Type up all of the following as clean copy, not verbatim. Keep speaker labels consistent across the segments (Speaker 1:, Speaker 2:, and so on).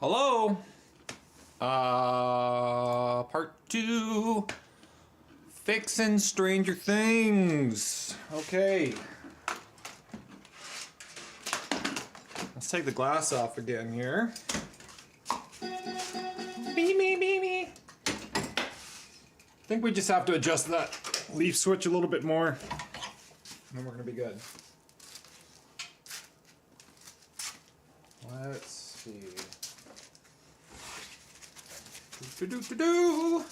Speaker 1: Hello? Part 2. Fixing Stranger Things. Okay. Let's take the glass off again here. Beep. I think we just have to adjust that leaf switch a little bit more, and then we're gonna be good. Let's see. Do.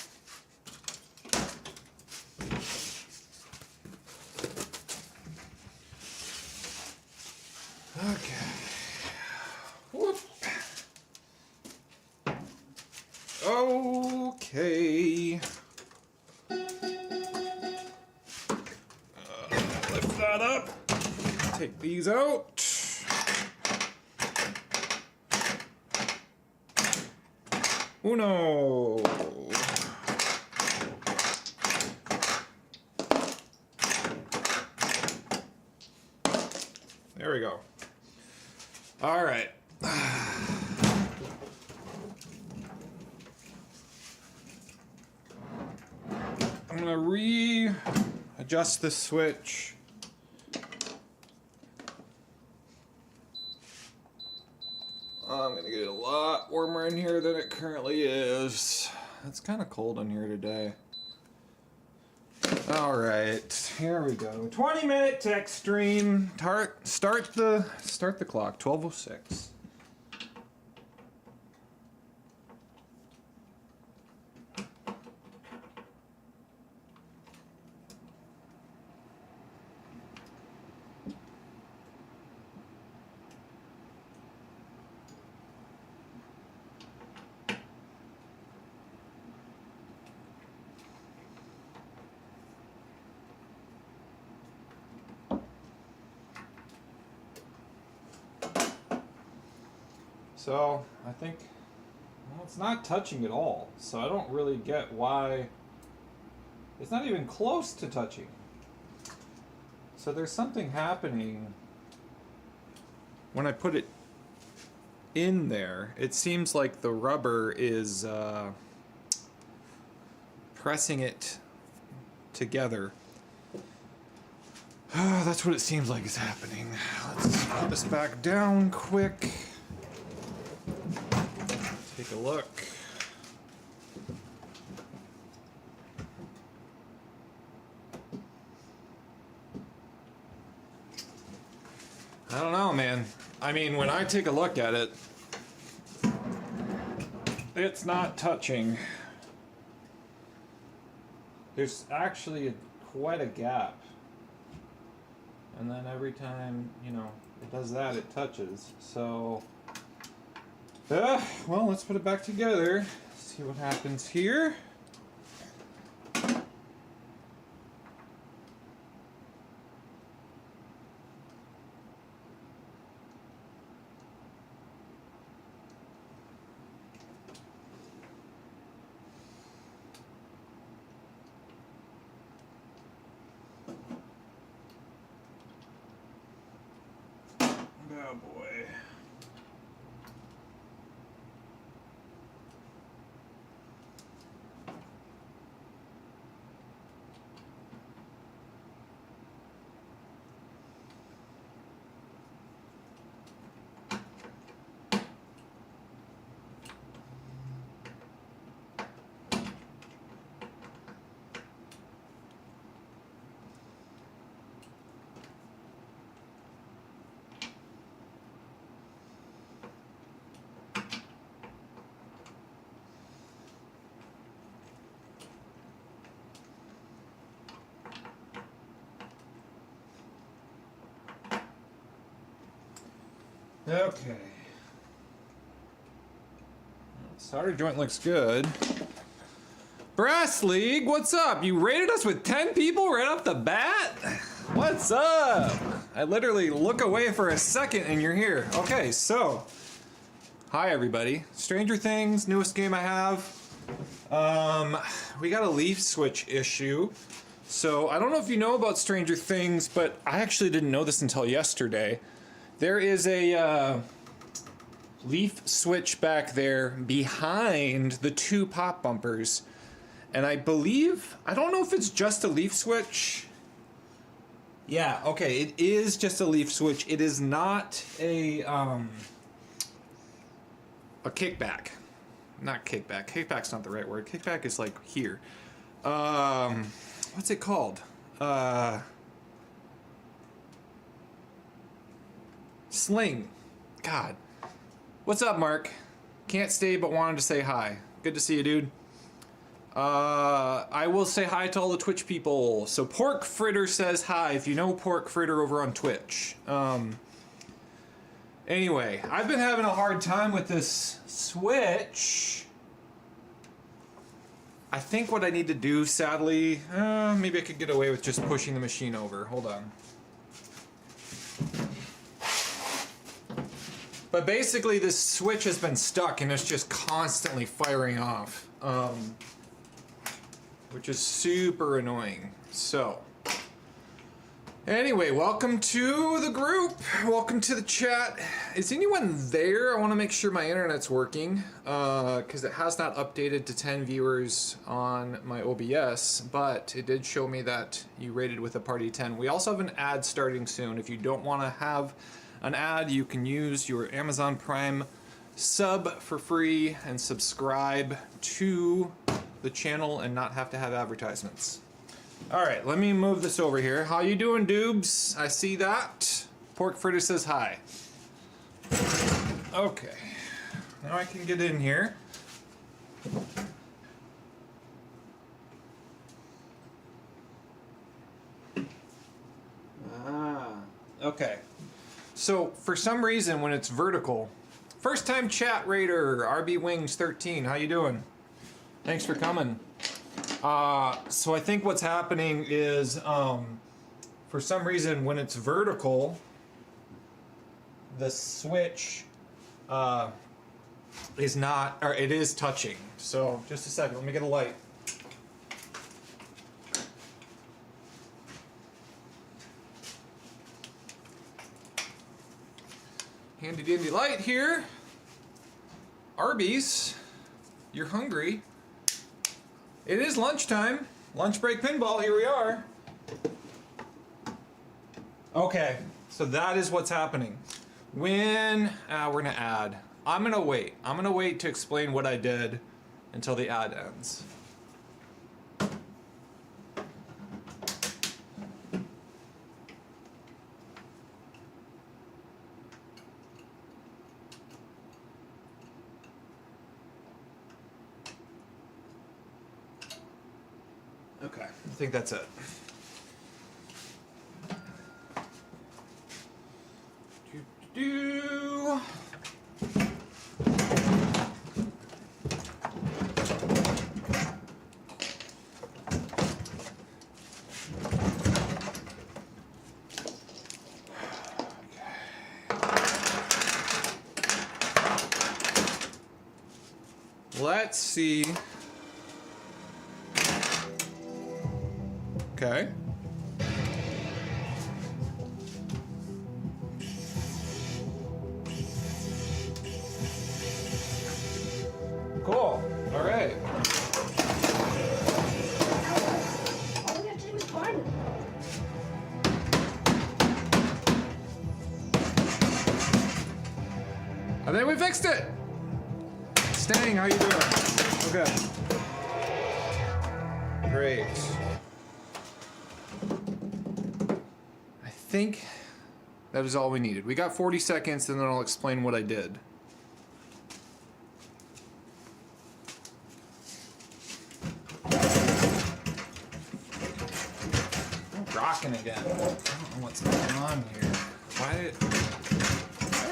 Speaker 1: Okay. Whoop. Okay. Lift that up. Take these out. Uno. There we go. All right. I'm gonna readjust the switch. I'm gonna get it a lot warmer in here than it currently is. It's kind of cold in here today. All right, here we go. 20-minute text stream. Start the clock. 12:06. So, I think, well, it's not touching at all, so I don't really get why it's not even close to touching. So there's something happening when I put it in there. It seems like the rubber is pressing it together. That's what it seems like is happening. Let's put this back down quick. Take a look. I don't know, man. I mean, when I take a look at it, it's not touching. There's actually quite a gap. And then every time, you know, it does that, it touches. So, well, let's put it back together. See what happens here. Oh boy. Okay. Solder joint looks good. Brass League, what's up? You rated us with 10 people right off the bat? What's up? I literally look away for a second and you're here. Okay, so. Hi everybody. Stranger Things, newest game I have. We got a leaf switch issue. So I don't know if you know about Stranger Things, but I actually didn't know this until yesterday. There is a leaf switch back there behind the two pop bumpers. And I believe, I don't know if it's just a leaf switch. Yeah, okay, it is just a leaf switch. It is not a kickback. Not kickback. Kickback's not the right word. Kickback is like here. What's it called? Sling. God. What's up, Mark? Can't stay but wanted to say hi. Good to see you, dude. I will say hi to all the Twitch people. So Pork Fritter says hi, if you know Pork Fritter over on Twitch. Anyway, I've been having a hard time with this switch. I think what I need to do, sadly, maybe I could get away with just pushing the machine over. Hold on. But basically this switch has been stuck and it's just constantly firing off. Which is super annoying. So, anyway, welcome to the group. Welcome to the chat. Is anyone there? I want to make sure my internet's working because it has not updated to 10 viewers on my OBS, but it did show me that you rated with a party 10. We also have an ad starting soon. If you don't want to have an ad, you can use your Amazon Prime sub for free and subscribe to the channel and not have to have advertisements. All right, let me move this over here. How you doing, Doobs? I see that. Pork Fritter says hi. Okay, now I can get in here. Okay. So for some reason, when it's vertical, first time chat raider, RB Wings 13, how you doing? Thanks for coming. So I think what's happening is, for some reason, when it's vertical, the switch is not, or it is touching. So just a second, let me get a light. Handy dandy light here. Arby's, you're hungry. It is lunchtime. Lunch break pinball, here we are. Okay, so that is what's happening. When, we're gonna add. I'm gonna wait to explain what I did until the ad ends. Okay, I think that's it. Do. Let's see. Okay. Cool. All right. I think we fixed it. Stang, how you doing? Okay. Great. I think that is all we needed. We got 40 seconds and then I'll explain what I did. I'm rocking again. I don't know what's going on here. Why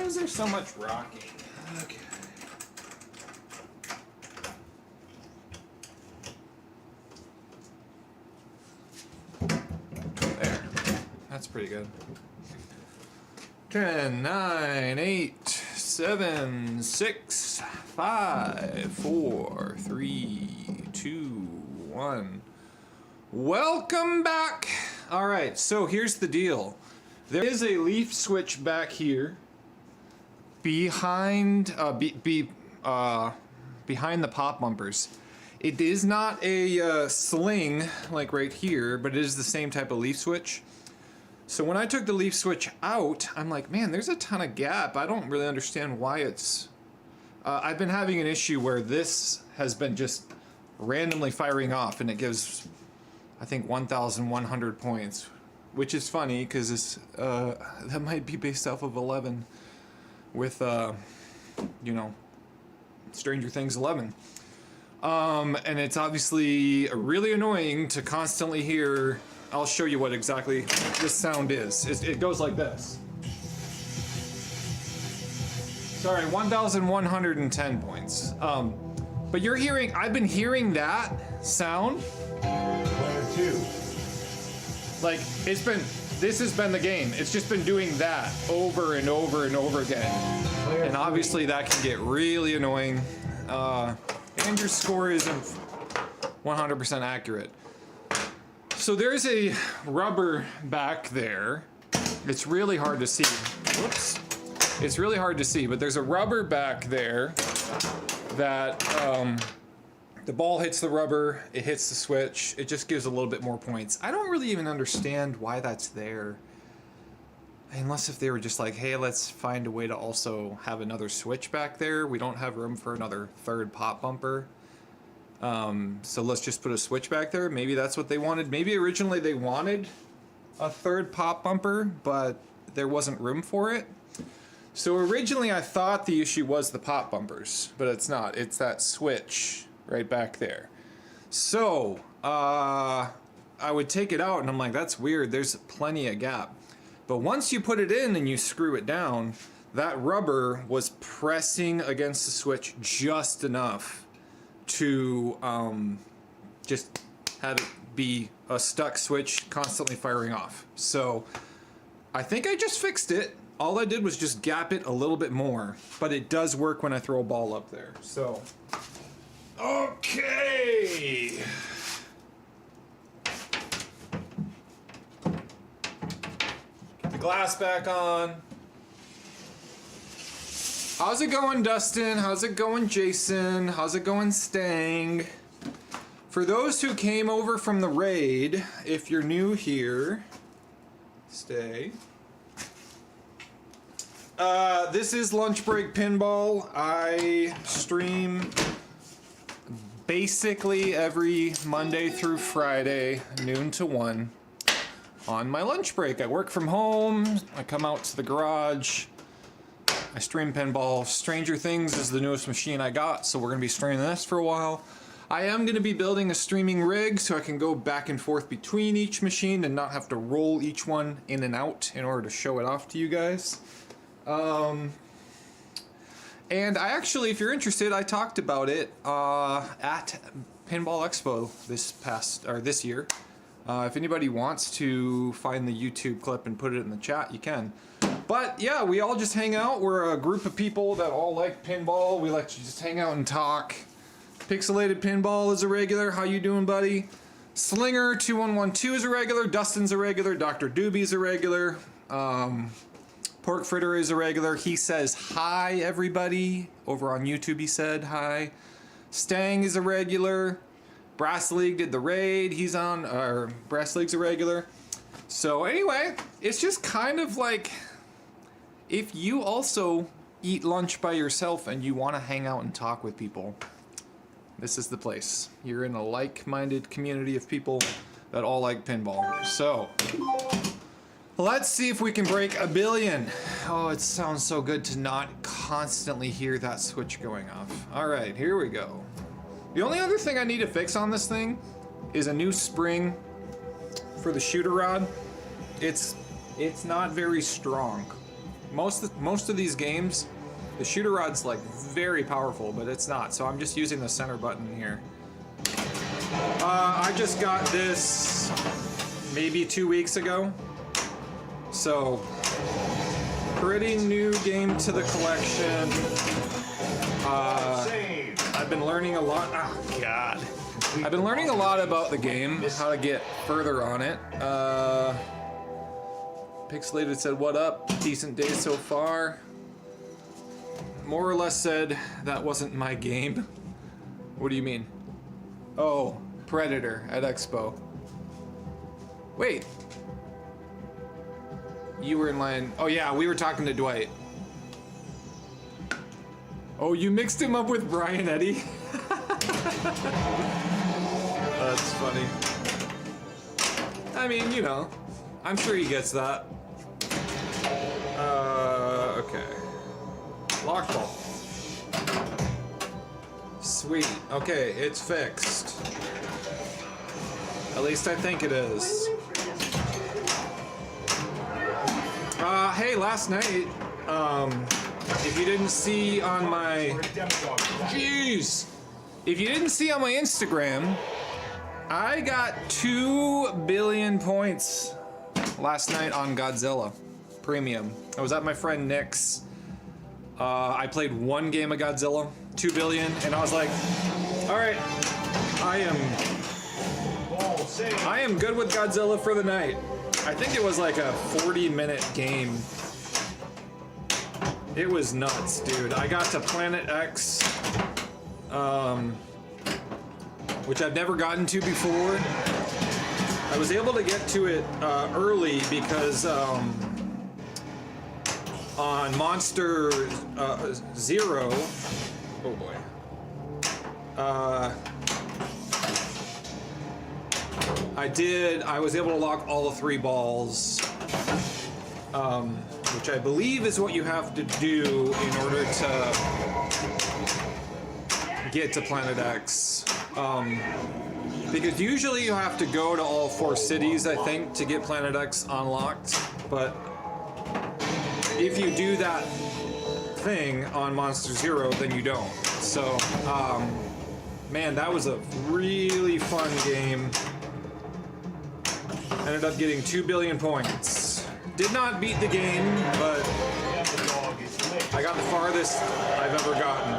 Speaker 1: is there so much rocking? Okay. There. That's pretty good. 10, 9, 8, 7, 6, 5, 4, 3, 2, 1. Welcome back. All right, so here's the deal. There is a leaf switch back here behind behind the pop bumpers. It is not a sling like right here, but it is the same type of leaf switch. So when I took the leaf switch out, I'm like, man, there's a ton of gap. I don't really understand why it's... I've been having an issue where this has been just randomly firing off, and it gives, I think, 1,100 points, which is funny because that might be based off of 11 with, you know, Stranger Things 11. And it's obviously really annoying to constantly hear. I'll show you what exactly this sound is. It goes like this. Sorry, 1,110 points. But you're hearing, I've been hearing that sound.
Speaker 2: Player 2.
Speaker 1: Like, this has been the game. It's just been doing that over and over and over again. And obviously that can get really annoying. And your score isn't 100% accurate. So there's a rubber back there. It's really hard to see. Whoops. It's really hard to see, but there's a rubber back there that the ball hits the rubber, it hits the switch, it just gives a little bit more points. I don't really even understand why that's there. Unless if they were just like, hey, let's find a way to also have another switch back there. We don't have room for another third pop bumper. So let's just put a switch back there. Maybe that's what they wanted. Maybe originally they wanted a third pop bumper, but there wasn't room for it. So originally I thought the issue was the pop bumpers, but it's not. It's that switch right back there. So I would take it out and I'm like, that's weird. There's plenty of gap. But once you put it in and you screw it down, that rubber was pressing against the switch just enough to just have it be a stuck switch constantly firing off. So I think I just fixed it. All I did was just gap it a little bit more, but it does work when I throw a ball up there. So, okay. Get the glass back on. How's it going, Dustin? How's it going, Jason? How's it going, Stang? For those who came over from the raid, if you're new here, stay. This is Lunch Break Pinball. I stream basically every Monday through Friday, noon to 1, on my lunch break. I work from home, I come out to the garage, I stream pinball. Stranger Things is the newest machine I got, so we're going to be streaming this for a while. I am going to be building a streaming rig so I can go back and forth between each machine and not have to roll each one in and out in order to show it off to you guys. And I actually, if you're interested, I talked about it at Pinball Expo this year. If anybody wants to find the YouTube clip and put it in the chat, you can. But yeah, we all just hang out. We're a group of people that all like pinball. We like to just hang out and talk. Pixelated Pinball is a regular. How you doing, buddy? Slinger 2112 is a regular. Dustin's a regular. Dr. Doobie's a regular. Pork Fritter is a regular. He says hi, everybody. Over on YouTube, he said hi. Stang is a regular. Brass League did the raid. He's on, or Brass League's a regular. So anyway, it's just kind of like if you also eat lunch by yourself and you want to hang out and talk with people, this is the place. You're in a like-minded community of people that all like pinball. So let's see if we can break 1 billion. Oh, it sounds so good to not constantly hear that switch going off. All right, here we go. The only other thing I need to fix on this thing is a new spring for the shooter rod. It's not very strong. Most of these games, the shooter rod's like very powerful, but it's not. So I'm just using the center button here. I just got this maybe 2 weeks ago. So pretty new game to the collection. I've been learning a lot. Oh God. I've been learning a lot about the game, how to get further on it. Pixelated said, what up? Decent day so far. more or less said that wasn't my game. What do you mean? Oh, Predator at Expo. Wait. You were in line. Oh yeah, we were talking to Dwight. Oh, you mixed him up with Brian Eddy? That's funny. I mean, you know, I'm sure he gets that. Okay. Lock ball. Sweet. Okay, it's fixed. At least I think it is. Hey, last night, if you didn't see on my... Jeez! If you didn't see on my Instagram, I got 2 billion points last night on Godzilla Premium. I was at my friend Nick's. I played 1 game of Godzilla, 2 billion, and I was like, all right, I am good with Godzilla for the night. I think it was like a 40-minute game. It was nuts, dude. I got to Planet X, which I've never gotten to before. I was able to get to it early because on Monster Zero, oh boy, I was able to lock all the 3 balls, which I believe is what you have to do in order to get to Planet X. Because usually you have to go to all 4 cities, I think, to get Planet X unlocked, but if you do that thing on Monster Zero, then you don't. So, man, that was a really fun game. Ended up getting 2 billion points. Did not beat the game, but I got the farthest I've ever gotten.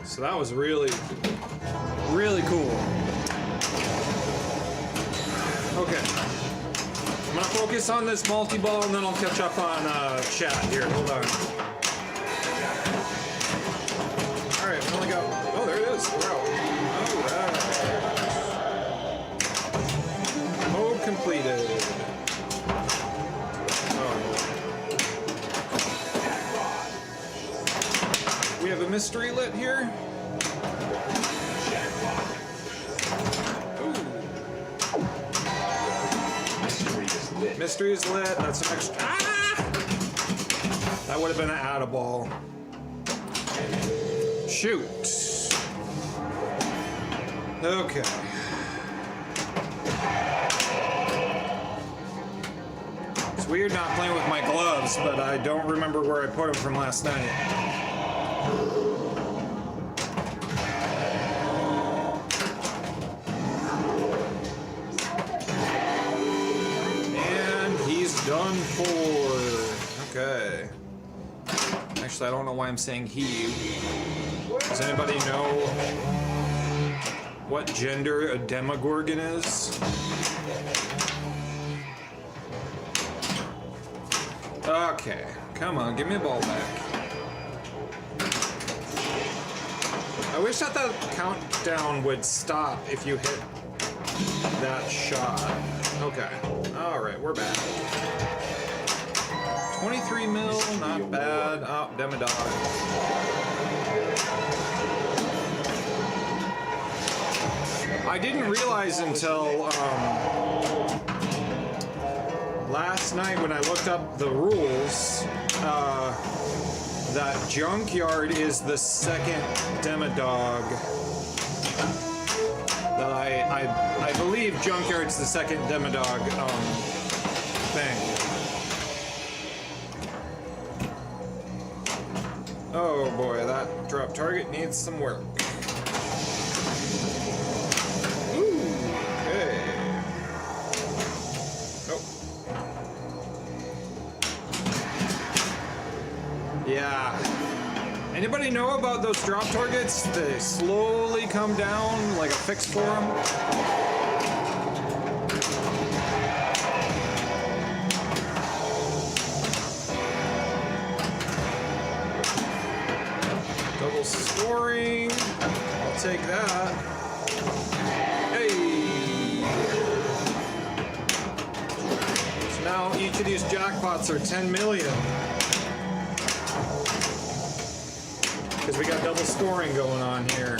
Speaker 1: So that was really, really cool. Okay. I'm gonna focus on this multi-ball and then I'll catch up on chat here. Hold on. Alright, we only got... Oh, there it is. We're out. Alright. Mode completed. Oh. We have a mystery lit here. Mystery is lit. That's an extra. Ah! That would have been an add-a-ball. Shoot. Okay. It's weird not playing with my gloves, but I don't remember where I put them from last night. Done for. Okay. Actually, I don't know why I'm saying he. Does anybody know what gender a Demogorgon is? Okay. Come on, give me a ball back. I wish that countdown would stop if you hit that shot. Okay. Alright, we're back. 23 mil, not bad. Oh, Demodog. I didn't realize until last night when I looked up the rules that Junkyard is the second Demodog. That I believe Junkyard's the second Demodog thing. Oh boy, that drop target needs some work. Ooh, okay. Oh. Yeah. Anybody know about those drop targets? They slowly come down like a fix for them. scoring. I'll take that. Hey. So now each of these jackpots are 10 million. Because we got double scoring going on here.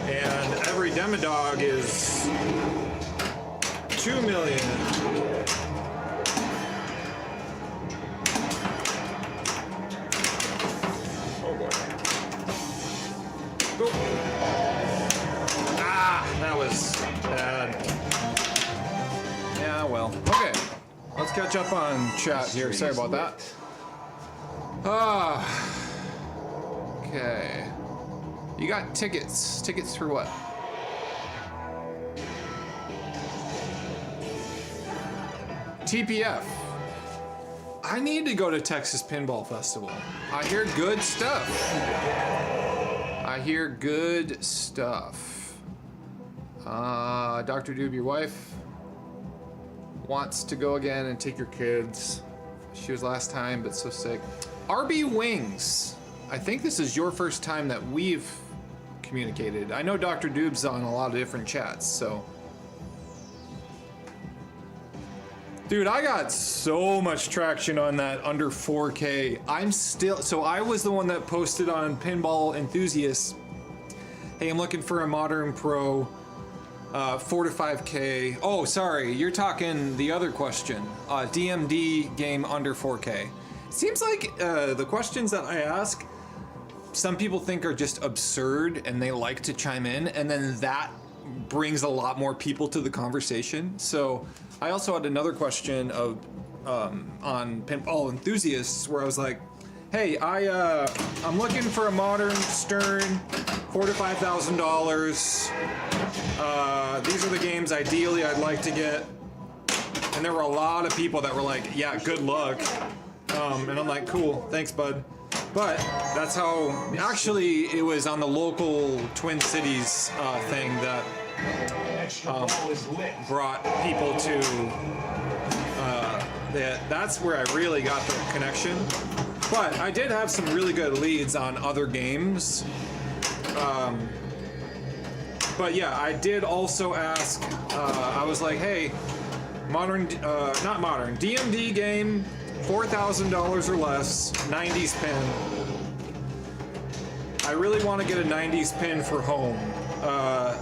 Speaker 1: And every Demodog is 2 million. Oh boy. Go. Ah, that was bad. Yeah, well. Okay. Let's catch up on chat here. Sorry about that. Okay. You got tickets. Tickets for what? TPF. I need to go to Texas Pinball Festival. I hear good stuff. I hear good stuff. Dr. Doob, your wife wants to go again and take your kids. She was last time, but so sick. RB Wings. I think this is your first time that we've communicated. I know Dr. Doob's on a lot of different chats, so. Dude, I got so much traction on that under 4K. So I was the one that posted on Pinball Enthusiasts, hey, I'm looking for a Modern Pro 4 to 5K. Oh, sorry, you're talking the other question. DMD game under 4K. Seems like the questions that I ask, some people think are just absurd and they like to chime in, and then that brings a lot more people to the conversation. So I also had another question of on Pinball Enthusiasts where I was like, hey, I'm looking for a modern Stern, $4,000 to $5,000. These are the games ideally I'd like to get. And there were a lot of people that were like, yeah, good luck. And I'm like, cool, thanks, bud. But that's how, actually, it was on the local Twin Cities thing that brought people to, that's where I really got the connection. But I did have some really good leads on other games. But yeah, I did also ask, I was like, hey, not modern, DMD game, $4,000 or less, 90s pin. I really want to get a 90s pin for home. I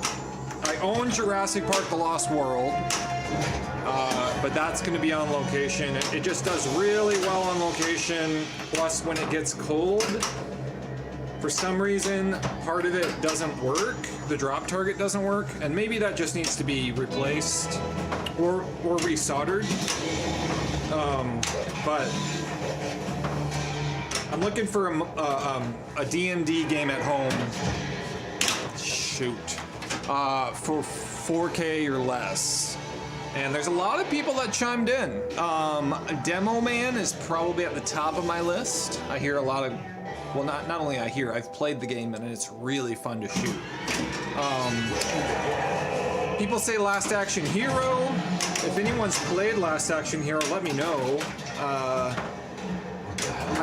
Speaker 1: own Jurassic Park: The Lost World, but that's going to be on location. It just does really well on location. Plus, when it gets cold, for some reason, part of it doesn't work. The drop target doesn't work, and maybe that just needs to be replaced or resoldered. But I'm looking for a DMD game at home. Shoot. For 4K or less. And there's a lot of people that chimed in. Demo Man is probably at the top of my list. I hear a lot of, well, not only I hear, I've played the game and it's really fun to shoot. People say Last Action Hero. If anyone's played Last Action Hero, let me know. I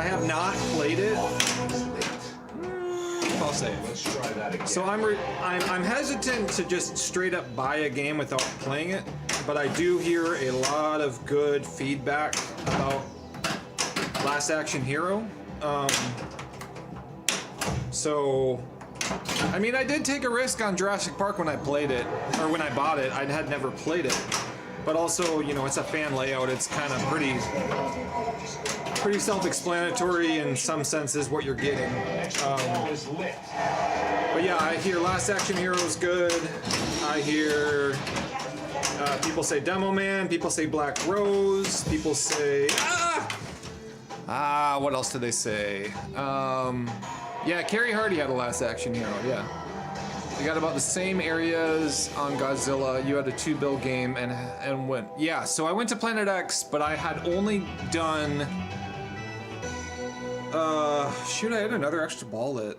Speaker 1: have not played it. I'll say it.
Speaker 2: Let's try that again.
Speaker 1: So I'm hesitant to just straight up buy a game without playing it, but I do hear a lot of good feedback about Last Action Hero. So, I mean, I did take a risk on Jurassic Park when I played it, or when I bought it. I had never played it, but also, you know, it's a fan layout. It's kind of pretty self-explanatory in some senses what you're getting. But yeah, I hear Last Action Hero is good. I hear people say Demo Man. People say Black Rose. People say what else do they say? Yeah, Carrie Hardy had a Last Action Hero. Yeah. We got about the same areas on Godzilla. You had a 2-bill game and went. Yeah, so I went to Planet X, but I had only done. Shoot, I had another extra ball lit.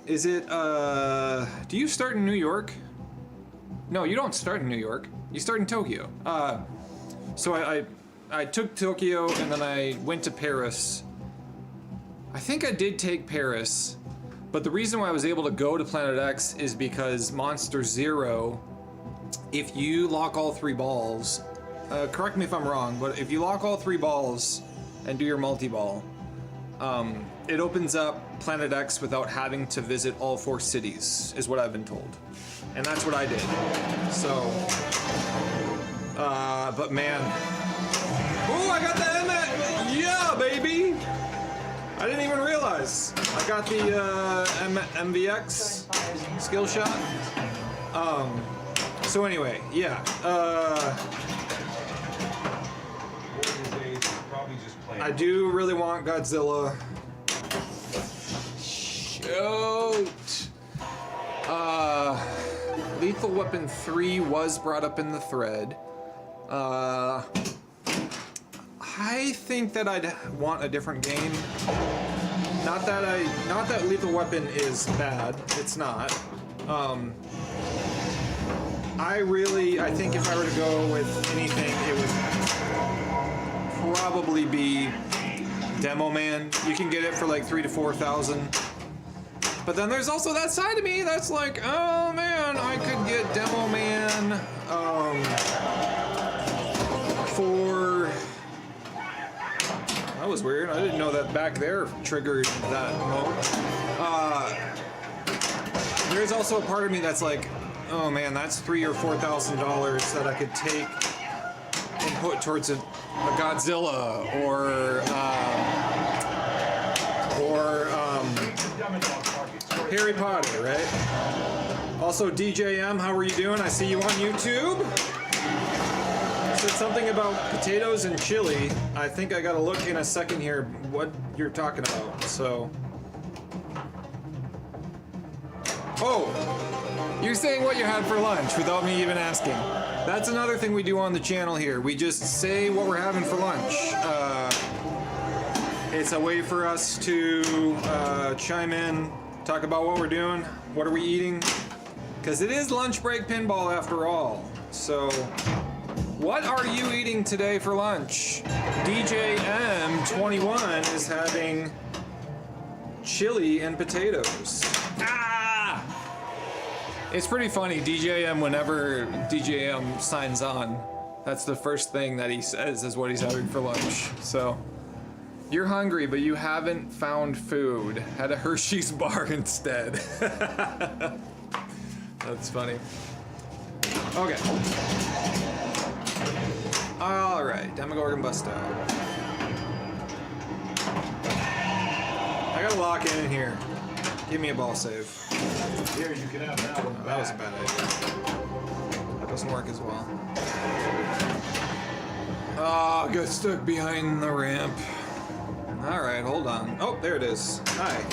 Speaker 1: Is it, do you start in New York? No, you don't start in New York. You start in Tokyo. So I took Tokyo and then I went to Paris. I think I did take Paris, but the reason why I was able to go to Planet X is because Monster Zero, if you lock all 3 balls, correct me if I'm wrong, but if you lock all 3 balls and do your multi-ball, it opens up Planet X without having to visit all 4 cities, is what I've been told. And that's what I did. So, but man. Ooh, I got the M. Yeah, baby! I didn't even realize. I got the MVX skill shot. So anyway, yeah. I do really want Godzilla. Shoot. Lethal Weapon 3 was brought up in the thread. I think that I'd want a different game. Not that Lethal Weapon is bad. It's not. I think if I were to go with anything, it would probably be Demo Man. You can get it for like 3,000 to 4,000. But then there's also that side of me that's like, oh man, I could get Demo Man for... That was weird. I didn't know that back there triggered that mode. There's also a part of me that's like, oh man, that's $3,000 or $4,000 that I could take and put towards a Godzilla or Harry Potter, right? Also, DJM, how are you doing? I see you on YouTube. Said something about potatoes and chili. I think I gotta look in a second here what you're talking about, so. Oh, you're saying what you had for lunch without me even asking. That's another thing we do on the channel here. We just say what we're having for lunch. It's a way for us to chime in, talk about what we're doing, what are we eating, because it is lunch break pinball after all. So, what are you eating today for lunch? DJ M21 is having chili and potatoes. Ah! It's pretty funny, DJM, whenever DJM signs on, that's the first thing that he says is what he's having for lunch. So, you're hungry, but you haven't found food. Had a Hershey's bar instead. That's funny. Okay. Alright, Demogorgon bust out. I gotta lock in here. Give me a ball save.
Speaker 2: Here, you can have that one.
Speaker 1: Oh, that was a bad idea. That doesn't work as well. Oh, got stuck behind the ramp. Alright, hold on. Oh, there it is. Hi.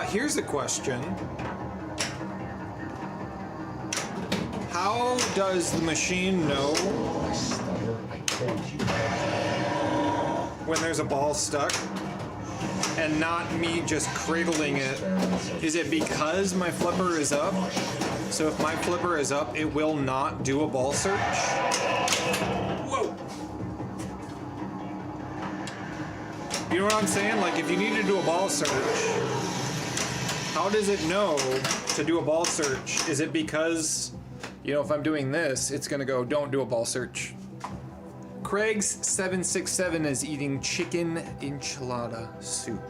Speaker 1: Here's a question. How does the machine know when there's a ball stuck and not me just cradling it? Is it because my flipper is up? So if my flipper is up, it will not do a ball search? Whoa! You know what I'm saying? Like if you need to do a ball search, how does it know to do a ball search? Is it because, you know, if I'm doing this, it's gonna go, don't do a ball search. Craig's767 is eating chicken enchilada soup.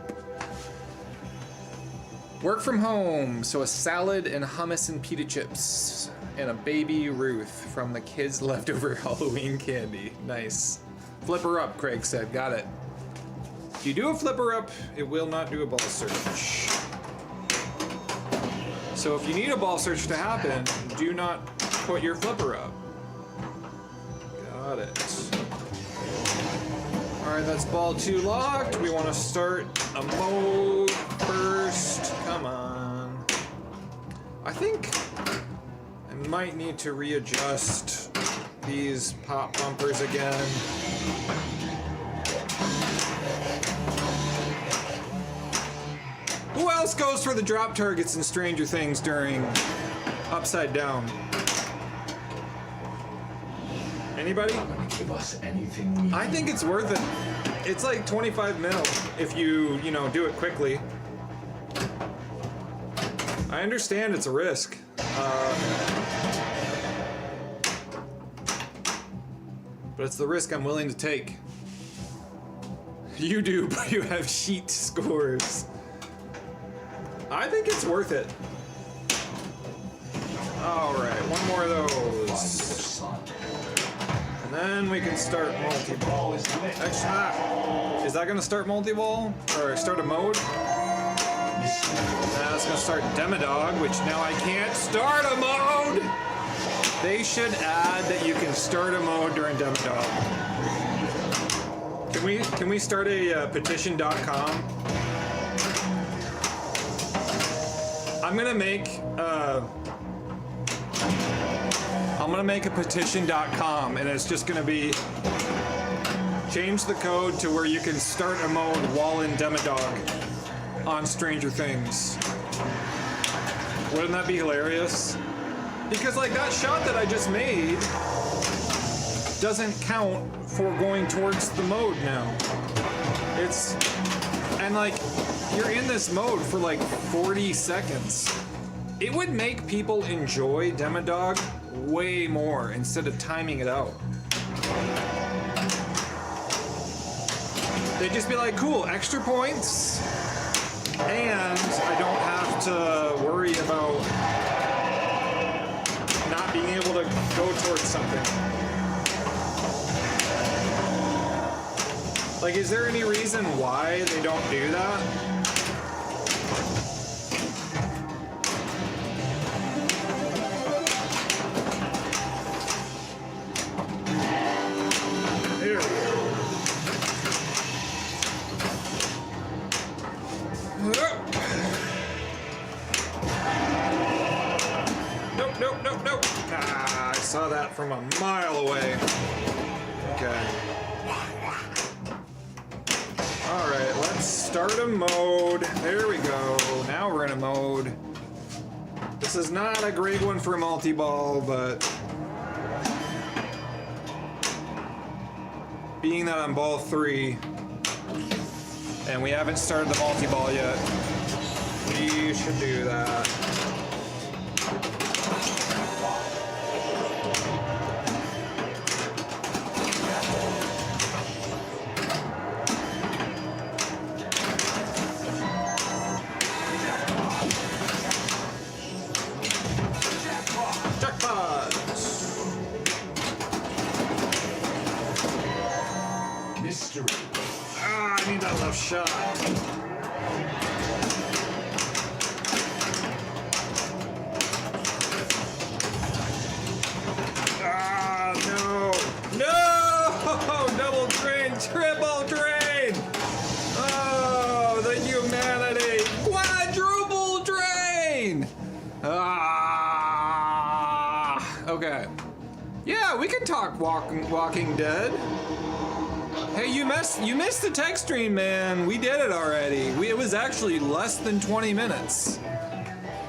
Speaker 1: Work from home, so a salad and hummus and pita chips. And a baby Ruth from the kids' leftover Halloween candy. Nice. Flipper up, Craig said, got it. If you do a flipper up, it will not do a ball search. So if you need a ball search to happen, do not put your flipper up. Got it. Alright, that's ball 2 locked. We want to start a mode first. Come on. I think I might need to readjust these pop bumpers again. Ooh, Who else goes for the drop targets in Stranger Things during Upside Down? Anybody?
Speaker 2: Give us anything we
Speaker 1: I think it's worth it. It's like 25 mil if you know, do it quickly. I understand it's a risk. But it's the risk I'm willing to take. You do, but you have sheet scores. I think it's worth it. Alright, one more of those. And then we can start multi-ball. Is that gonna start multi-ball? Or start a mode? That's gonna start Demodog, which now I can't start a mode! They should add that you can start a mode during Demodog. Can we start a petition.com? I'm gonna make a petition.com, and it's just gonna be change the code to where you can start a mode while in Demodog on Stranger Things. Wouldn't that be hilarious? Because like that shot that I just made doesn't count for going towards the mode now. And like you're in this mode for like 40 seconds. It would make people enjoy Demodog way more instead of timing it out. They'd just be like, cool, extra points, and I don't have to worry about not being able to go towards something. Like, is there any reason why they don't do that? Here we go. Nope. Ah, I saw that from a mile away. Okay. Alright, let's start a mode. There we go. Now we're in a mode. This is not a great one for multi-ball, but being that I'm ball 3 and we haven't started the multi-ball yet, we should do that. Ah, I need that left shot. Ah, no. No! Double drain, triple drain! Oh, the humanity! Quadruple drain! Ah, okay. Yeah, we can talk Walking Dead. Hey, you missed the tech stream, man. We did it already. It was actually less than 20 minutes.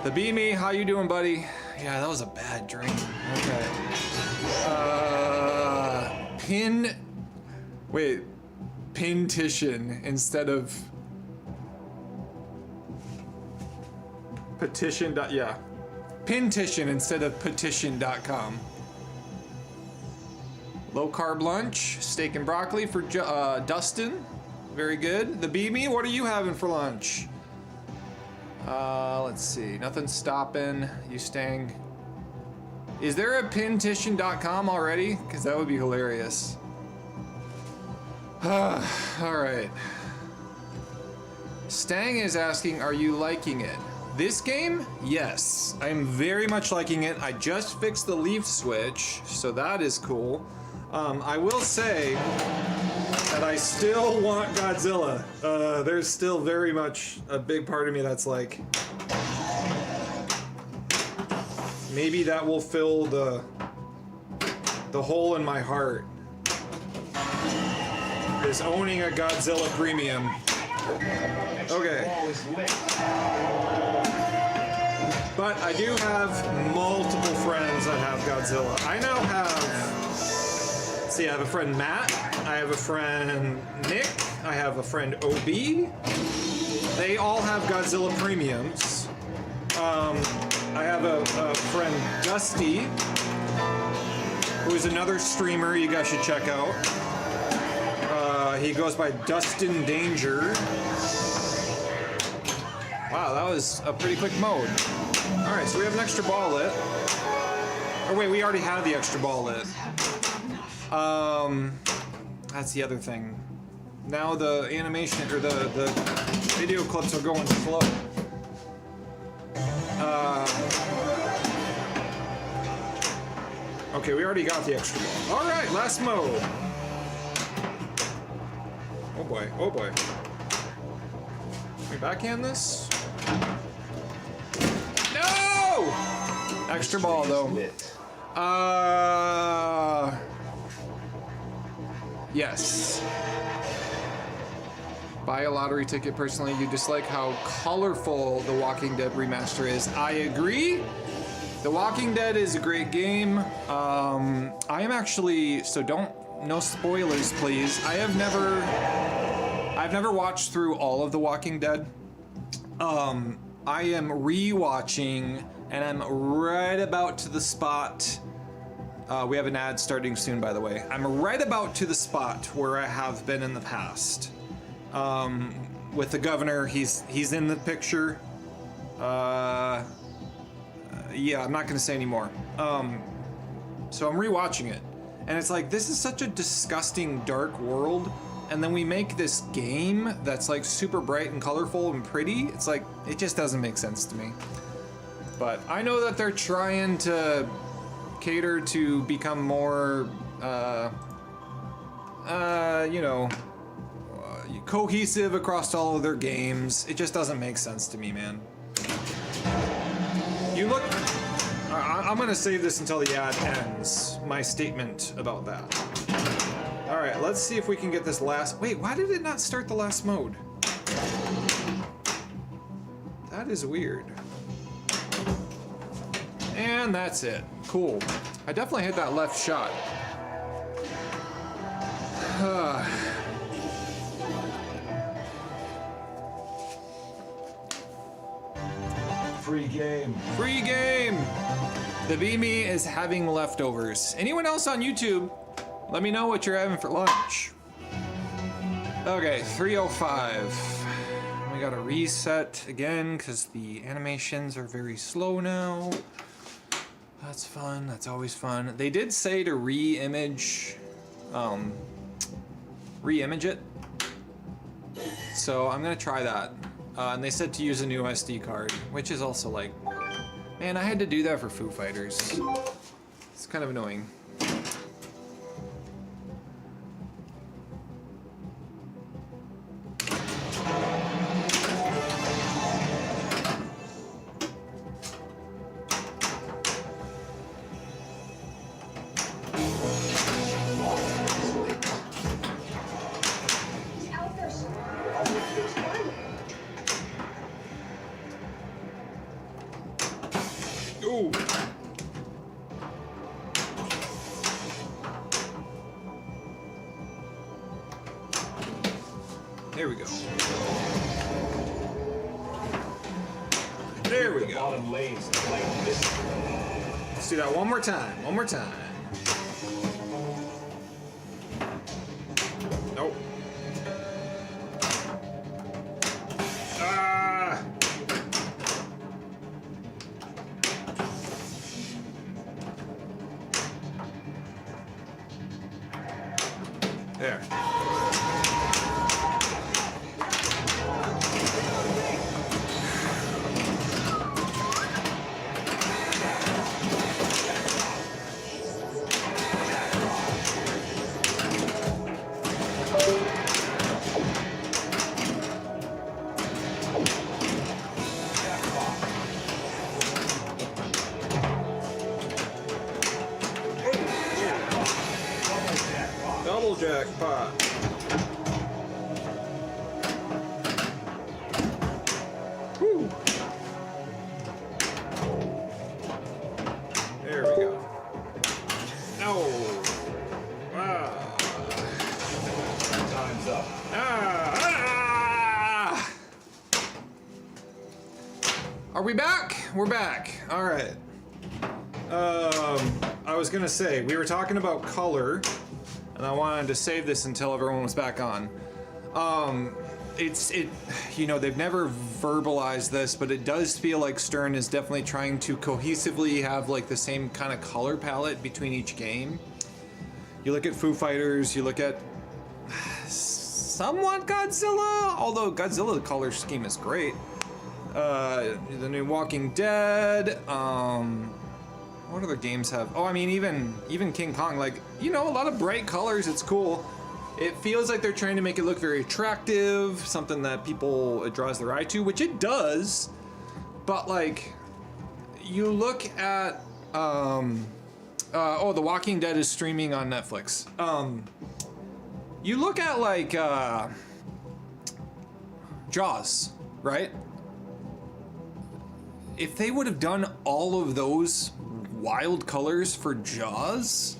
Speaker 1: The Beamy, how you doing, buddy? Yeah, that was a bad drink. Okay. Pintition instead of petition. Yeah, Pintition instead of petition.com. Low carb lunch, steak and broccoli for Dustin. Very good. The Beamy, what are you having for lunch? Let's see. Nothing stopping. You staying? Is there a pintition.com already? Because that would be hilarious. All right. Stang is asking, are you liking it? This game? Yes. I'm very much liking it. I just fixed the leaf switch, so that is cool. I will say that I still want Godzilla. There's still very much a big part of me that's like, maybe that will fill the hole in my heart. Is owning a Godzilla premium. Okay. But I do have multiple friends that have Godzilla. I now have, see, I have a friend Matt, I have a friend Nick, I have a friend OB. They all have Godzilla premiums. I have a friend Dusty, who is another streamer you guys should check out. He goes by Dustin Danger. Wow, that was a pretty quick mode. Alright, so we have an extra ball lit. Or wait, we already have the extra ball lit. That's the other thing. Now the animation, or the video clips are going slow. Okay, we already got the extra ball. Alright, last mode. Oh boy, oh boy. Can we backhand this? No! Extra ball though. Yes. Buy a lottery ticket. Personally, you dislike how colorful The Walking Dead remaster is. I agree. The Walking Dead is a great game. I am actually, so no spoilers please. I've never watched through all of The Walking Dead. I am re-watching, and I'm right about to the spot. We have an ad starting soon, by the way. I'm right about to the spot where I have been in the past. With the governor, he's in the picture. Yeah, I'm not gonna say anymore. So I'm re-watching it, and it's like, this is such a disgusting, dark world. And then we make this game that's like super bright and colorful and pretty. It's like, it just doesn't make sense to me. But I know that they're trying to cater to become more, you know, cohesive across all of their games. It just doesn't make sense to me, man. You look, I'm gonna save this until the ad ends, my statement about that. All right, let's see if we can get this last, wait, why did it not start the last mode? That is weird. And that's it, cool. I definitely hit that left shot.
Speaker 2: Free game.
Speaker 1: Free game! The Beamy is having leftovers. Anyone else on YouTube? Let me know what you're having for lunch. Okay, 3:05. We gotta reset again because the animations are very slow now. That's fun, that's always fun. They did say to re-image it. So I'm gonna try that. And they said to use a new SD card, which is also like, man, I had to do that for Foo Fighters. It's kind of annoying. Ooh. There we go. There we go. Let's do that one more time. One more time. Nope. Ah! There. Double jackpot. Are we back? We're back. All right. I was gonna say, we were talking about color, and I wanted to save this until everyone was back on. You know, they've never verbalized this, but it does feel like Stern is definitely trying to cohesively have like the same kind of color palette between each game. You look at Foo Fighters, you look at somewhat Godzilla, although Godzilla, the color scheme is great. The new Walking Dead, what other games have? Oh, I mean, even King Kong, like, you know, a lot of bright colors. It's cool. It feels like they're trying to make it look very attractive, something that it draws their eye to, which it does. But like, you look at, The Walking Dead is streaming on Netflix. You look at like Jaws, right? If they would have done all of those wild colors for Jaws,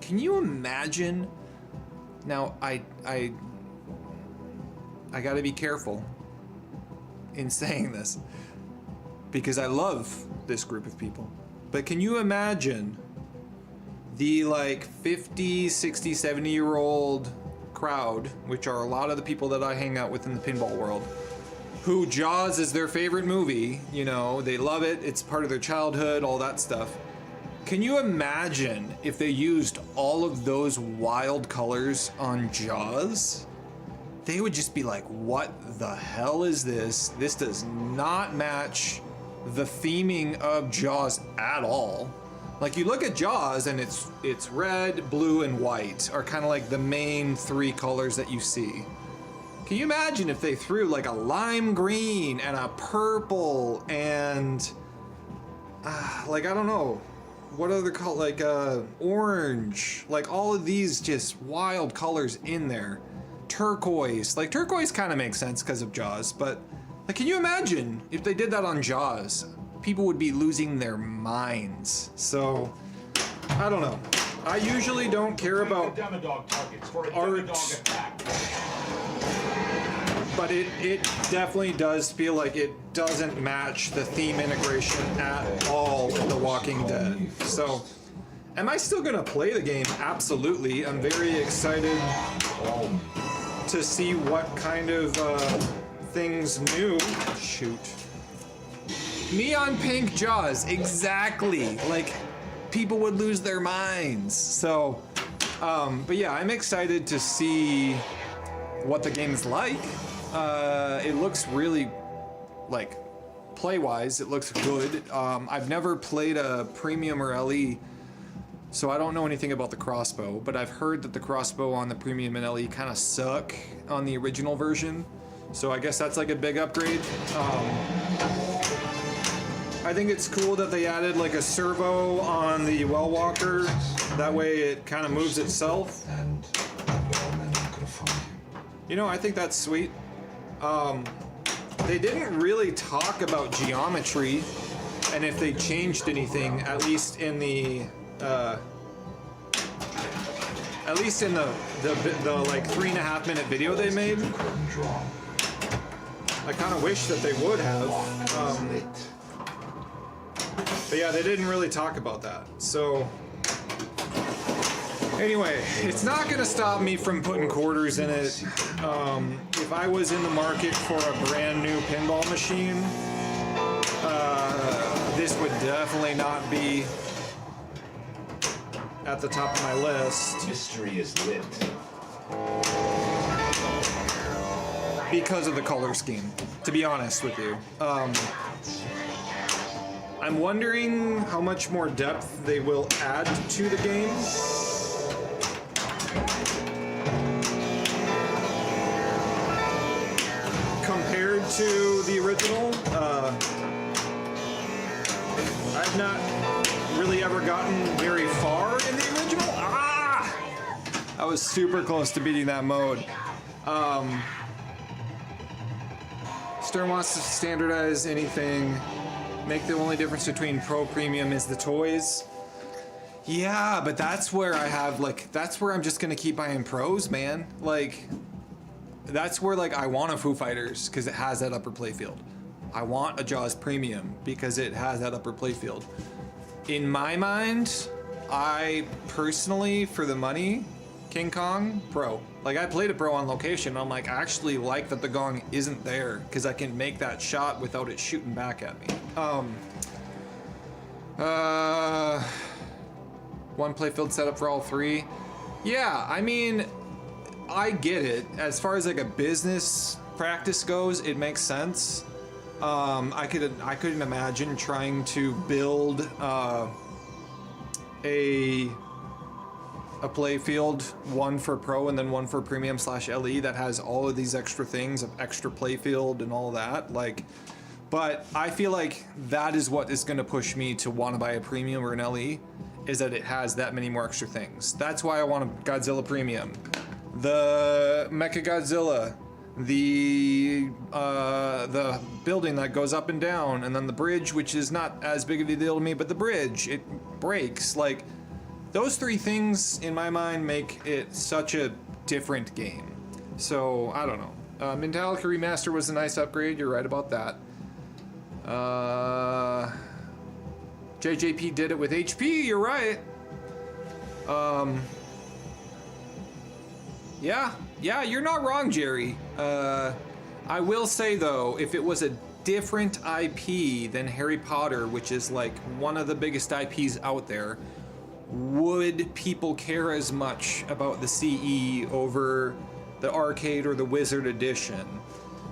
Speaker 1: can you imagine? Now, I gotta be careful in saying this because I love this group of people. But can you imagine the like 50, 60, 70-year-old crowd, which are a lot of the people that I hang out with in the pinball world, who Jaws is their favorite movie, you know, they love it, it's part of their childhood, all that stuff. Can you imagine if they used all of those wild colors on Jaws? They would just be like, what the hell is this? This does not match the theming of Jaws at all. Like, you look at Jaws and it's red, blue, and white are kind of like the main three colors that you see. Can you imagine if they threw like a lime green and a purple and like, I don't know, what other color, like orange, like all of these just wild colors in there. Turquoise, like turquoise kind of makes sense because of Jaws, but like, can you imagine if they did that on Jaws? People would be losing their minds. So, I don't know. I usually don't care about art, but it definitely does feel like it doesn't match the theme integration at all in The Walking Dead. So, am I still gonna play the game? Absolutely. I'm very excited to see what kind of things new. Shoot. Neon pink Jaws, exactly. Like, people would lose their minds. So, but yeah, I'm excited to see what the game is like. It looks really, like, play-wise, it looks good. I've never played a premium or LE, so I don't know anything about the crossbow, but I've heard that the crossbow on the premium and LE kind of suck on the original version. So I guess that's like a big upgrade. I think it's cool that they added like a servo on the well walker. That way it kind of moves itself. You know, I think that's sweet. They didn't really talk about geometry and if they changed anything, at least in the like 3.5 minute video they made. I kind of wish that they would have. But yeah, they didn't really talk about that. So anyway, it's not gonna stop me from putting quarters in it. If I was in the market for a brand new pinball machine, this would definitely not be at the top of my list.
Speaker 2: Mystery is lit.
Speaker 1: Because of the color scheme, to be honest with you. I'm wondering how much more depth they will add to the game. Compared to the original, I've not really ever gotten very far in the original. I was super close to beating that mode. Stern wants to standardize anything. Make the only difference between Pro Premium is the toys. Yeah, but that's where I have like, that's where I'm just gonna keep buying Pros, man. Like, that's where like I want a Foo Fighters because it has that upper playfield. I want a Jaws Premium because it has that upper playfield. In my mind, I personally, for the money, King Kong Pro. Like, I played a Pro on location. I'm like, I actually like that the gong isn't there because I can make that shot without it shooting back at me. One playfield setup for all three. Yeah, I mean, I get it. As far as like a business practice goes, it makes sense. I couldn't imagine trying to build a playfield, one for Pro and then one for Premium / LE that has all of these extra things of extra playfield and all that. Like, but I feel like that is what is going to push me to want to buy a Premium or an LE, is that it has that many more extra things. That's why I want a Godzilla Premium, the Mecha Godzilla, the building that goes up and down, and then the bridge, which is not as big of a deal to me, but the bridge, it breaks. Like, those three things in my mind make it such a different game. So I don't know. Metallica Remaster was a nice upgrade. You're right about that. JJP did it with HP. You're right. Yeah, you're not wrong, Jerry. I will say though, if it was a different IP than Harry Potter, which is like one of the biggest IPs out there, would people care as much about the CE over the arcade or the Wizard Edition?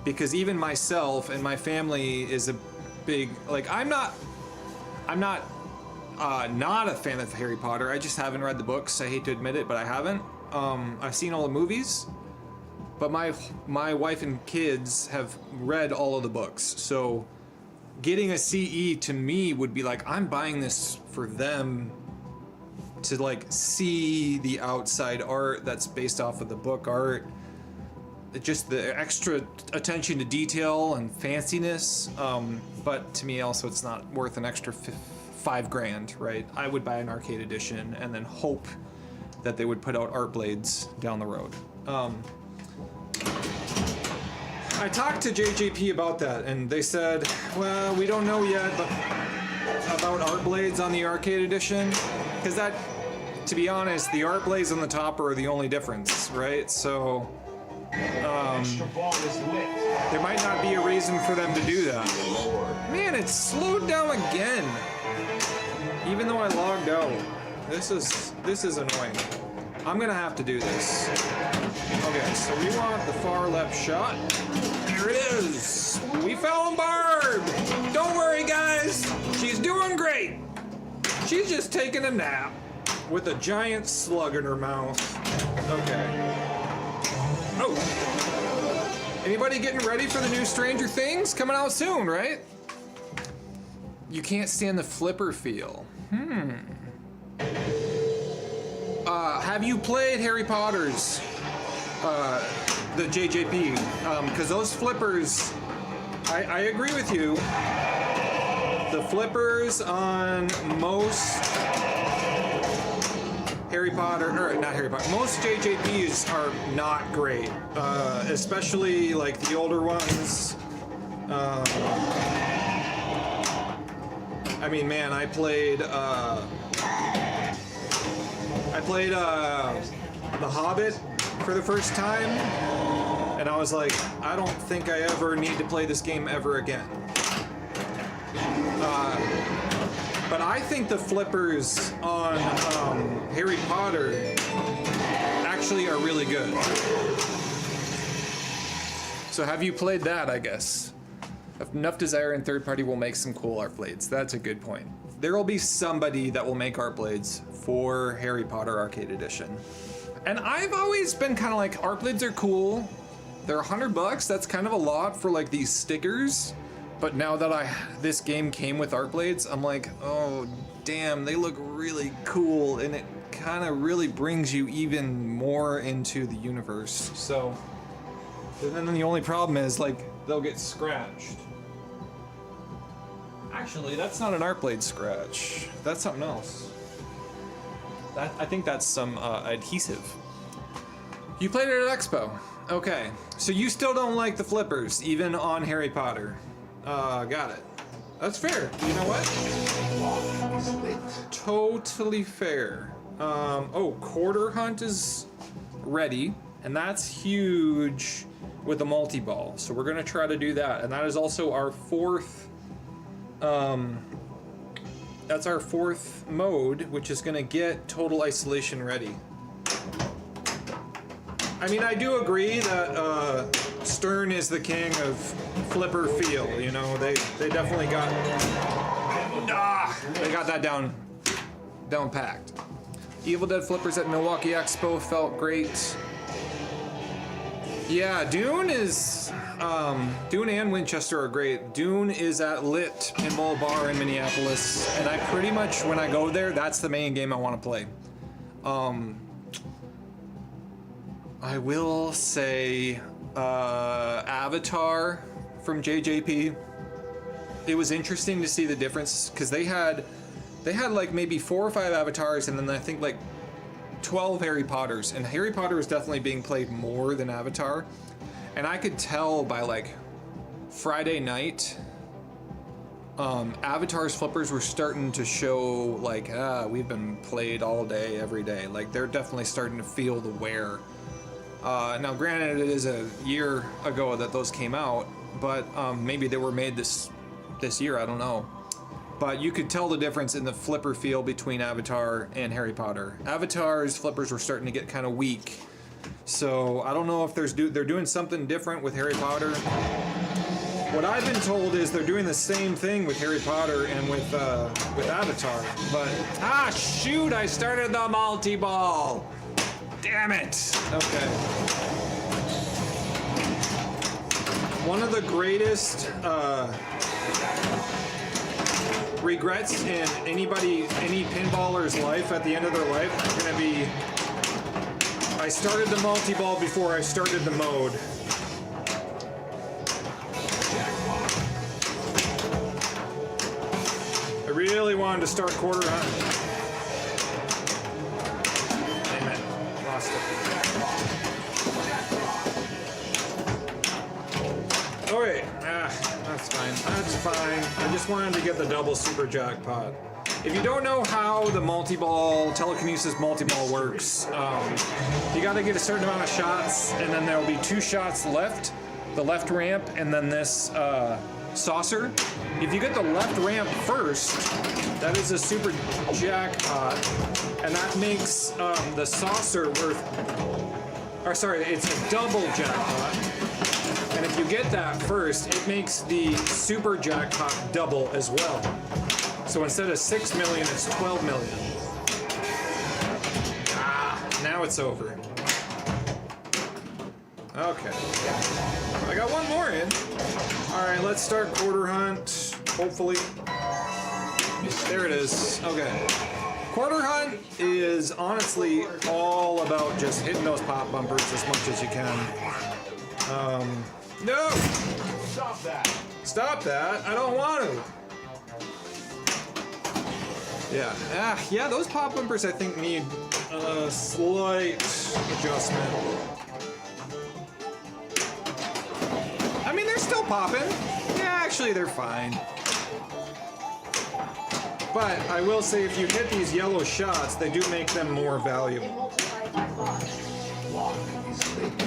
Speaker 1: Because even myself and my family is a big, like, I'm not a fan of Harry Potter. I just haven't read the books. I hate to admit it, but I haven't. I've seen all the movies, but my wife and kids have read all of the books. So getting a CE to me would be like, I'm buying this for them to like see the outside art that's based off of the book art, just the extra attention to detail and fanciness. But to me also, it's not worth an extra $5,000, right? I would buy an arcade edition and then hope that they would put out art blades down the road. I talked to JJP about that, and they said, well, we don't know yet about art blades on the arcade edition, because that, to be honest, the art blades on the top are the only difference, right? So there might not be a reason for them to do that. Man, it's slowed down again, even though I logged out. This is annoying. I'm gonna have to do this. Okay, so we want the far left shot. There it is. We found Barb. Don't worry, guys. She's doing great. She's just taking a nap with a giant slug in her mouth. Okay. Oh. Anybody getting ready for the new Stranger Things coming out soon, right? You can't stand the flipper feel. Have you played Harry Potter's, the JJP? Because those flippers, I agree with you. The flippers on most Harry Potter, or not Harry Potter, most JJPs are not great, especially like the older ones. I mean, man, I played The Hobbit for the first time, and I was like, I don't think I ever need to play this game ever again. But I think the flippers on Harry Potter actually are really good. So have you played that, I guess? Enough Desire and Third Party will make some cool art blades. That's a good point. There will be somebody that will make art blades for Harry Potter Arcade Edition. And I've always been kind of like, art blades are cool. They're $100. That's kind of a lot for like these stickers. But now that this game came with art blades, I'm like, oh damn, they look really cool, and it kind of really brings you even more into the universe. So, and then the only problem is like they'll get scratched. Actually, that's not an art blade scratch. That's something else. I think that's some adhesive. You played it at Expo. Okay, so you still don't like the flippers, even on Harry Potter. Got it. That's fair. You know what? Totally fair. Oh, quarter hunt is ready, and that's huge with the multi-ball. So we're gonna try to do that, and that is also our fourth. That's our fourth mode, which is gonna get total isolation ready. I mean, I do agree that Stern is the king of flipper feel. You know, they definitely got they got that down packed. Evil Dead flippers at Milwaukee Expo felt great. Yeah, Dune is Dune and Winchester are great. Dune is at Lit Pinball Bar in Minneapolis, and I pretty much when I go there, that's the main game I want to play. I will say Avatar from JJP. It was interesting to see the difference because they had like maybe 4 or 5 Avatars and then I think like 12 Harry Potters, and Harry Potter is definitely being played more than Avatar, and I could tell by like Friday night Avatar's flippers were starting to show like we've been played all day every day. Like they're definitely starting to feel the wear. Now granted it is a year ago that those came out, but maybe they were made this year, I don't know. But you could tell the difference in the flipper feel between Avatar and Harry Potter. Avatar's flippers were starting to get kind of weak. So I don't know if they're doing something different with Harry Potter. What I've been told is they're doing the same thing with Harry Potter and with Avatar. But, shoot, I started the multi-ball. Damn it. Okay. One of the greatest regrets in any pinballer's life at the end of their life is gonna be I started the multi-ball before I started the mode. I really wanted to start quarter hunt. Damn it, lost it. Okay, that's fine. That's fine. I just wanted to get the double super jackpot. If you don't know how the multi-ball, telekinesis multi-ball works, you gotta get a certain amount of shots, and then there'll be 2 shots left, the left ramp, and then this saucer. If you get the left ramp first, that is a super jackpot, and that makes the saucer worth, or sorry, it's a double jackpot. And if you get that first, it makes the super jackpot double as well. So instead of 6 million, it's 12 million. Now it's over. Okay. I got one more in. All right, let's start quarter hunt, hopefully. There it is. Okay. Quarter hunt is honestly all about just hitting those pop bumpers as much as you can. No!
Speaker 2: Stop that!
Speaker 1: Stop that! I don't want to! Yeah. Yeah, those pop bumpers I think need a slight adjustment. I mean, they're still popping. Yeah, actually, they're fine. But I will say if you hit these yellow shots, they do make them more valuable.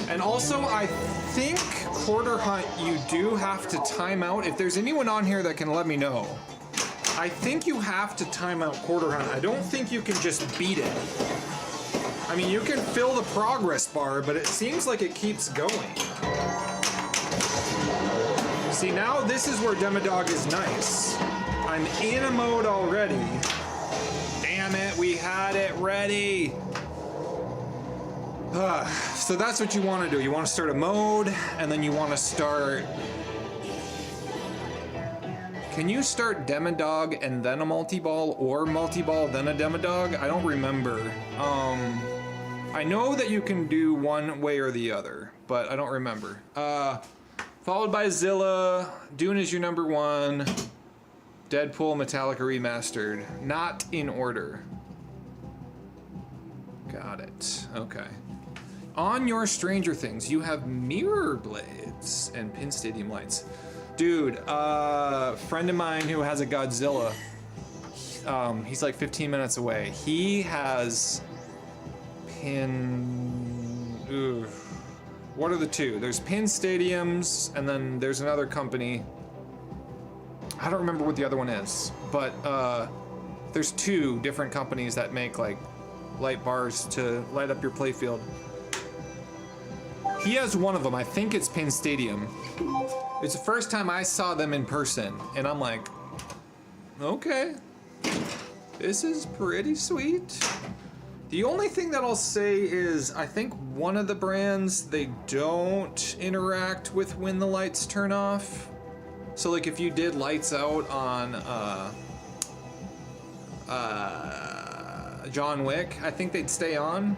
Speaker 1: And also, I think quarter hunt, you do have to time out. If there's anyone on here that can let me know, I think you have to time out quarter hunt. I don't think you can just beat it. I mean, you can fill the progress bar, but it seems like it keeps going. See, now this is where Demodog is nice. I'm in a mode already. Damn it, we had it ready. So that's what you want to do. You want to start a mode, and then you want to start... Can you start Demodog and then a multi-ball, or multi-ball then a Demodog? I don't remember. I know that you can do one way or the other, but I don't remember. Followed by Zilla, Dune is your number 1, Deadpool, Metallica Remastered. Not in order. Got it. Okay. On your Stranger Things, you have mirror blades and pin stadium lights. Dude, friend of mine who has a Godzilla, he's like 15 minutes away. He has what are the two? There's Pin Stadiums, and then there's another company. I don't remember what the other one is, but there's two different companies that make like light bars to light up your playfield. He has one of them. I think it's Pin Stadium. It's the first time I saw them in person, and I'm like, okay, this is pretty sweet. The only thing that I'll say is I think one of the brands, they don't interact with when the lights turn off. So like if you did lights out on John Wick, I think they'd stay on.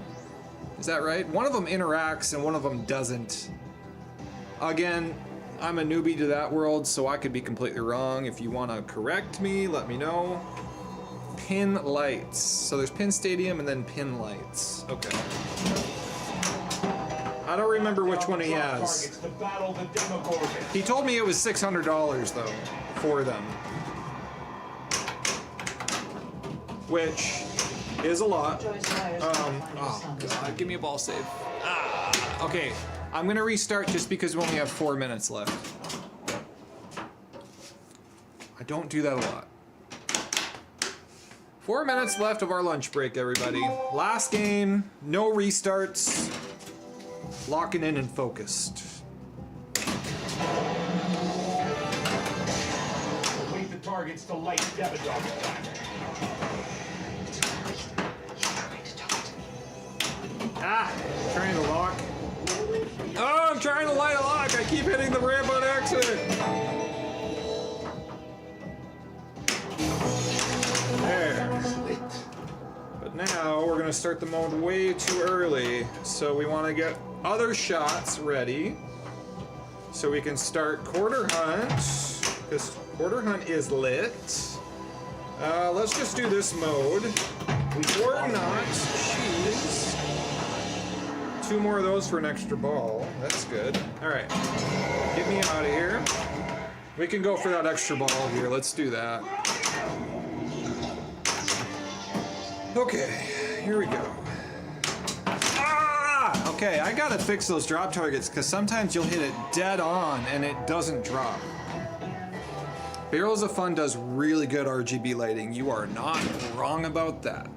Speaker 1: Is that right? One of them interacts and one of them doesn't. Again, I'm a newbie to that world, so I could be completely wrong. If you want to correct me, let me know. Pin lights. So there's Pin Stadium and then Pin lights. Okay. I don't remember which one he has. He told me it was $600 though for them, which is a lot. Oh God, give me a ball save. Okay, I'm gonna restart just because we only have 4 minutes left. I don't do that a lot. 4 minutes left of our lunch break, everybody. Last game, no restarts. Locking in and focused.
Speaker 2: Complete the targets to light debit dog time.
Speaker 1: Trying to lock. Oh, I'm trying to light a lock. I keep hitting the ramp on accident. There. But now we're gonna start the mode way too early. So we wanna get other shots ready so we can start Quarter Hunt, because Quarter Hunt is lit. Let's just do this mode. Or not. Cheese. 2 more of those for an extra ball. That's good. Alright. Get me out of here. We can go for that extra ball here. Let's do that. Okay, here we go. Okay, I gotta fix those drop targets because sometimes you'll hit it dead on and it doesn't drop. Barrels of Fun does really good RGB lighting. You are not wrong about that.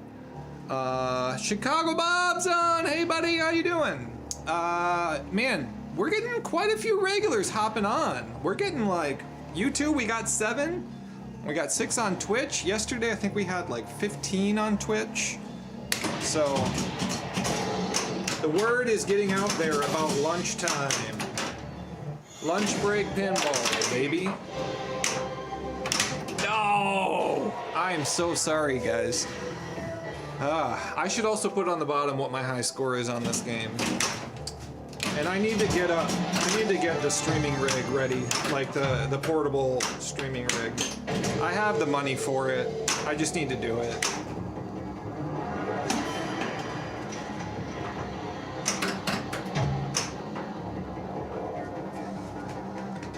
Speaker 1: Chicago Bob's on. Hey buddy, how you doing? Man, we're getting quite a few regulars hopping on. We're getting like, YouTube, we got 7. We got 6 on Twitch. Yesterday, I think we had like 15 on Twitch. So, the word is getting out there about lunchtime. Lunch break pinball, baby. No! I am so sorry, guys. I should also put on the bottom what my high score is on this game. And I need to get the streaming rig ready, like the portable streaming rig. I have the money for it. I just need to do it.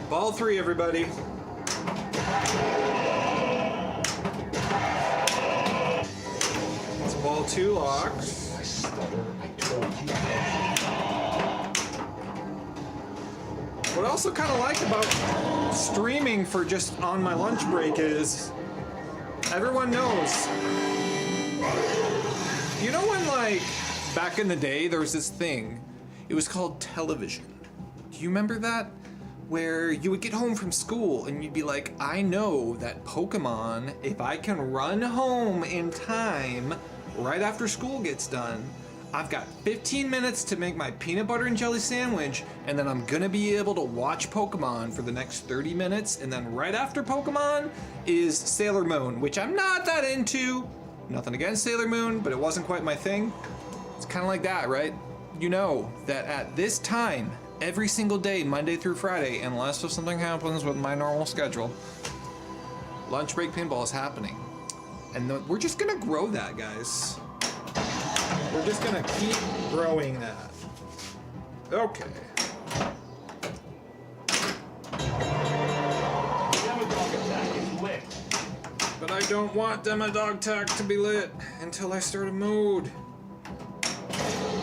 Speaker 1: Ball 3, everybody. It's ball 2 locks. What I also kind of like about streaming for just on my lunch break is everyone knows. You know when, like, back in the day there was this thing, it was called television. Do you remember that? Where you would get home from school and you'd be like, I know that Pokemon, if I can run home in time right after school gets done, I've got 15 minutes to make my peanut butter and jelly sandwich, and then I'm gonna be able to watch Pokemon for the next 30 minutes, and then right after Pokemon is Sailor Moon, which I'm not that into. Nothing against Sailor Moon, but it wasn't quite my thing. It's kind of like that, right? You know that at this time, every single day, Monday through Friday, unless if something happens with my normal schedule, lunch break pinball is happening. And we're just gonna grow that, guys. We're just gonna keep growing that. Okay. But I don't want Demo Dog Tag to be lit until I start a mode.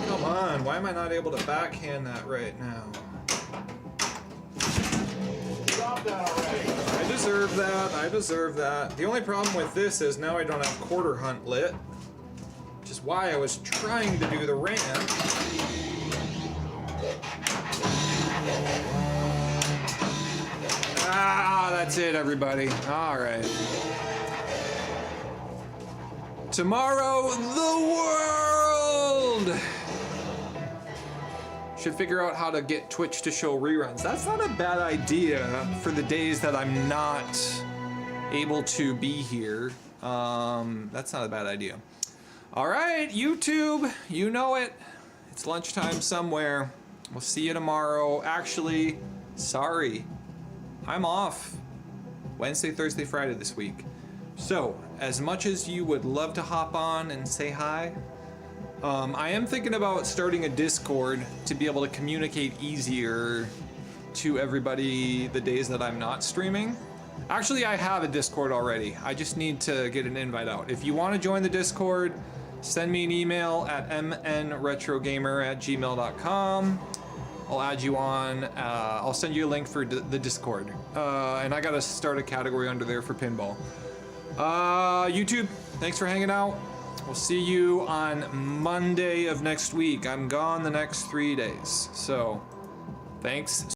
Speaker 1: Come on, why am I not able to backhand that right now?
Speaker 2: Drop that already.
Speaker 1: I deserve that, I deserve that. The only problem with this is now I don't have Quarter Hunt lit, which is why I was trying to do the ramp. Ah, that's it, everybody. All right. Tomorrow, the world should figure out how to get Twitch to show reruns. That's not a bad idea for the days that I'm not able to be here. That's not a bad idea. All right, YouTube, you know it. It's lunchtime somewhere. We'll see you tomorrow. Actually, sorry, I'm off Wednesday, Thursday, Friday this week. So, as much as you would love to hop on and say hi, I am thinking about starting a Discord to be able to communicate easier to everybody the days that I'm not streaming. Actually, I have a Discord already. I just need to get an invite out. If you want to join the Discord, send me an email at mnretrogamer@gmail.com. I'll add you on. I'll send you a link for the Discord. And I gotta start a category under there for pinball. YouTube, thanks for hanging out. We'll see you on Monday of next week. I'm gone the next 3 days. So, thanks